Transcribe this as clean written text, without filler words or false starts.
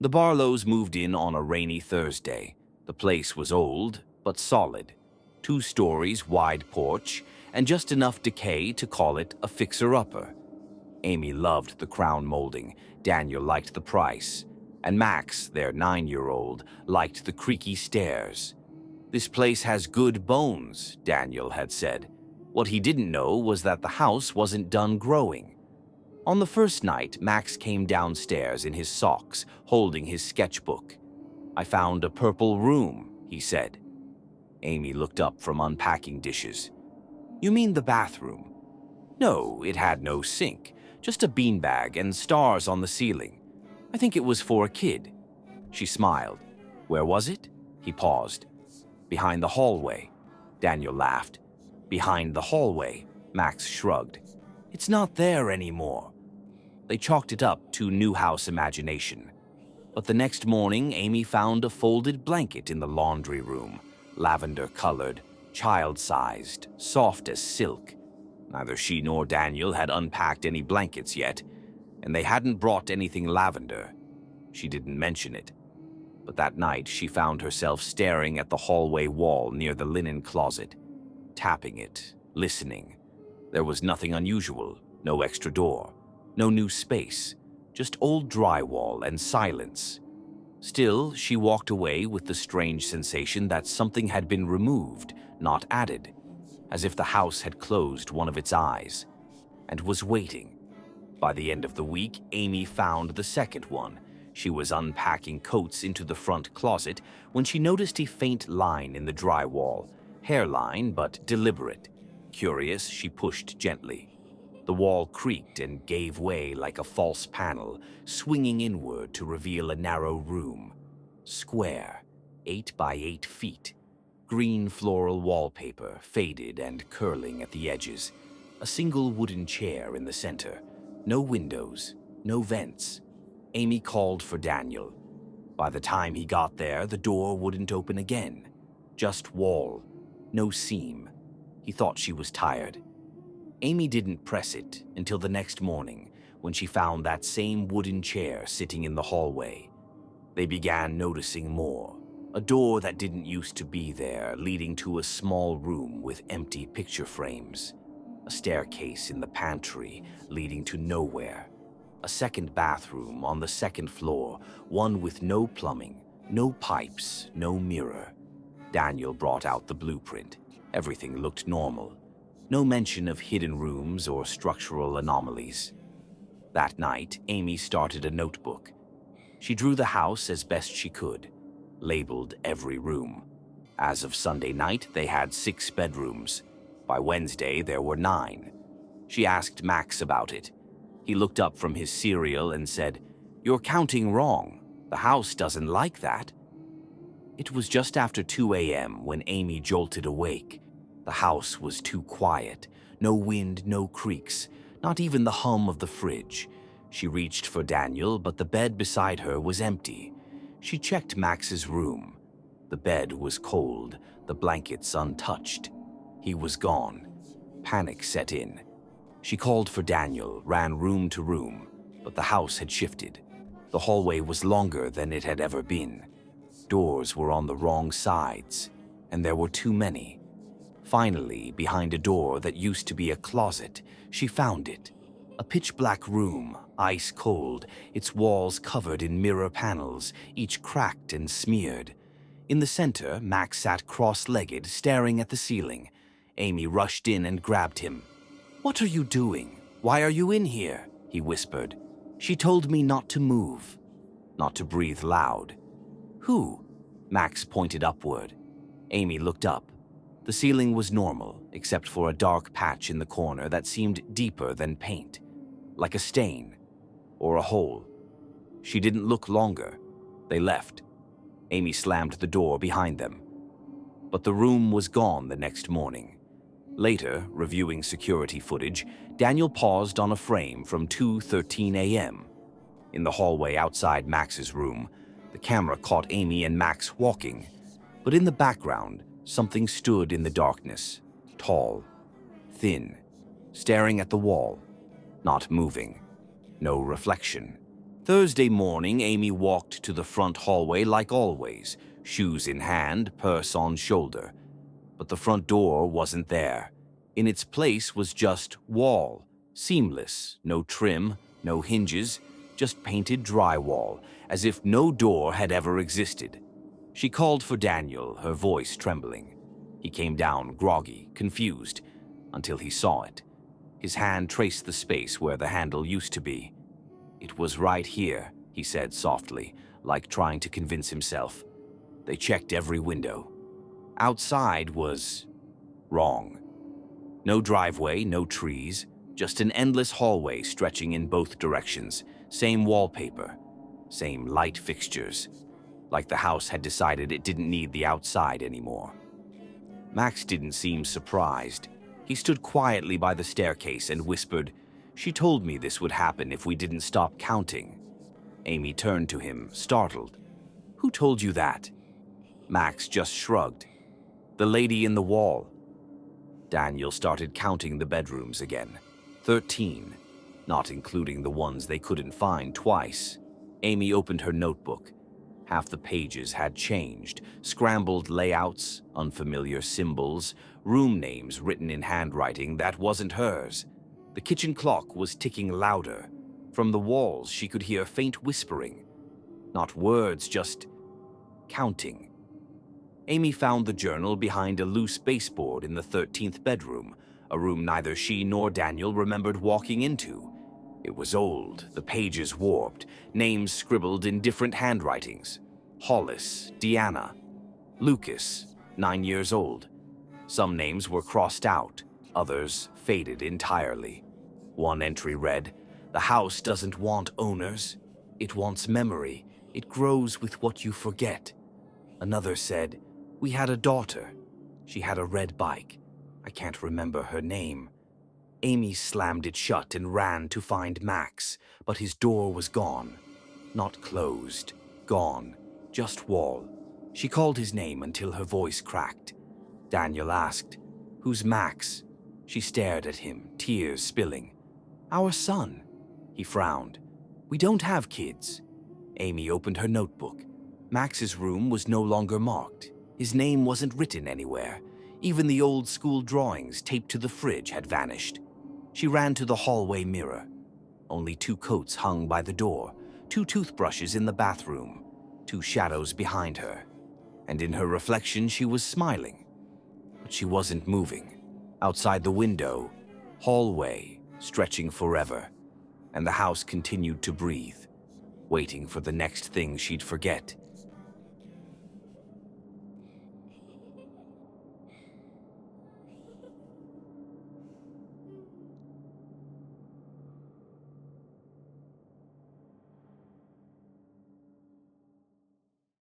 The Barlows moved in on a rainy Thursday. The place was old, but solid. 2 stories wide porch, and just enough decay to call it a fixer-upper. Amy loved the crown molding, Daniel liked the price, and Max, their 9-year-old, liked the creaky stairs. "This place has good bones," Daniel had said. What he didn't know was that the house wasn't done growing. On the first night, Max came downstairs in his socks, holding his sketchbook. "I found a purple room," he said. Amy looked up from unpacking dishes. "You mean the bathroom?" "No, it had no sink, just a beanbag and stars on the ceiling. I think it was for a kid." She smiled. "Where was it?" He paused. "Behind the hallway." Daniel laughed. "Behind the hallway," Max shrugged. "It's not there anymore." They chalked it up to Newhouse imagination. But the next morning, Amy found a folded blanket in the laundry room, lavender-colored, child-sized, soft as silk. Neither she nor Daniel had unpacked any blankets yet, and they hadn't brought anything lavender. She didn't mention it. But that night, she found herself staring at the hallway wall near the linen closet, tapping it, listening. There was nothing unusual, no extra door, no new space, just old drywall and silence. Still, she walked away with the strange sensation that something had been removed, not added, as if the house had closed one of its eyes, and was waiting. By the end of the week, Amy found the second one. She was unpacking coats into the front closet when she noticed a faint line in the drywall, hairline but deliberate. Curious, she pushed gently. The wall creaked and gave way like a false panel, swinging inward to reveal a narrow room. Square, 8 by 8 feet. Green floral wallpaper, faded and curling at the edges. A single wooden chair in the center. No windows, no vents. Amy called for Daniel. By the time he got there, the door wouldn't open again. Just wall, no seam. He thought she was tired. Amy didn't press it until the next morning, when she found that same wooden chair sitting in the hallway. They began noticing more. A door that didn't used to be there, leading to a small room with empty picture frames. A staircase in the pantry, leading to nowhere. A second bathroom on the second floor, one with no plumbing, no pipes, no mirror. Daniel brought out the blueprint. Everything looked normal. No mention of hidden rooms or structural anomalies. That night, Amy started a notebook. She drew the house as best she could, labeled every room. As of Sunday night, they had 6 bedrooms. By Wednesday, there were 9. She asked Max about it. He looked up from his cereal and said, "You're counting wrong. The house doesn't like that." It was just after 2 a.m. when Amy jolted awake. The house was too quiet. No wind, no creaks, not even the hum of the fridge. She reached for Daniel, but the bed beside her was empty. She checked Max's room. The bed was cold, the blankets untouched. He was gone. Panic set in. She called for Daniel, ran room to room, but the house had shifted. The hallway was longer than it had ever been. Doors were on the wrong sides, and there were too many. Finally, behind a door that used to be a closet, she found it. A pitch-black room, ice cold, its walls covered in mirror panels, each cracked and smeared. In the center, Max sat cross-legged, staring at the ceiling. Amy rushed in and grabbed him. "What are you doing? Why are you in here?" he whispered. "She told me not to move, not to breathe loud." "Who?" Max pointed upward. Amy looked up. The ceiling was normal, except for a dark patch in the corner that seemed deeper than paint, like a stain or a hole. She didn't look longer. They left. Amy slammed the door behind them. But the room was gone the next morning. Later, reviewing security footage, Daniel paused on a frame from 2:13 a.m. In the hallway outside Max's room, the camera caught Amy and Max walking, but in the background, something stood in the darkness, tall, thin, staring at the wall, not moving, no reflection. Thursday morning, Amy walked to the front hallway like always, shoes in hand, purse on shoulder. But the front door wasn't there. In its place was just wall, seamless, no trim, no hinges, just painted drywall, as if no door had ever existed. She called for Daniel, her voice trembling. He came down, groggy, confused, until he saw it. His hand traced the space where the handle used to be. "It was right here," he said softly, like trying to convince himself. They checked every window. Outside was wrong. No driveway, no trees, just an endless hallway stretching in both directions. Same wallpaper, same light fixtures. Like the house had decided it didn't need the outside anymore. Max didn't seem surprised. He stood quietly by the staircase and whispered, "She told me this would happen if we didn't stop counting." Amy turned to him, startled. "Who told you that?" Max just shrugged. "The lady in the wall." Daniel started counting the bedrooms again. 13, not including the ones they couldn't find twice. Amy opened her notebook. Half the pages had changed, scrambled layouts, unfamiliar symbols, room names written in handwriting that wasn't hers. The kitchen clock was ticking louder. From the walls, she could hear faint whispering. Not words, just counting. Amy found the journal behind a loose baseboard in the 13th bedroom, a room neither she nor Daniel remembered walking into. It was old, the pages warped, names scribbled in different handwritings. Hollis, Deanna, Lucas, 9 years old. Some names were crossed out, others faded entirely. One entry read, "The house doesn't want owners. It wants memory. It grows with what you forget." Another said, "We had a daughter. She had a red bike. I can't remember her name." Amy slammed it shut and ran to find Max, but his door was gone. Not closed, gone, just wall. She called his name until her voice cracked. Daniel asked, "Who's Max?" She stared at him, tears spilling. "Our son." He frowned. "We don't have kids." Amy opened her notebook. Max's room was no longer marked. His name wasn't written anywhere. Even the old school drawings taped to the fridge had vanished. She ran to the hallway mirror. Only 2 coats hung by the door, 2 toothbrushes in the bathroom, 2 shadows behind her. And in her reflection, she was smiling. But she wasn't moving. Outside the window, hallway, stretching forever. And the house continued to breathe, waiting for the next thing she'd forget.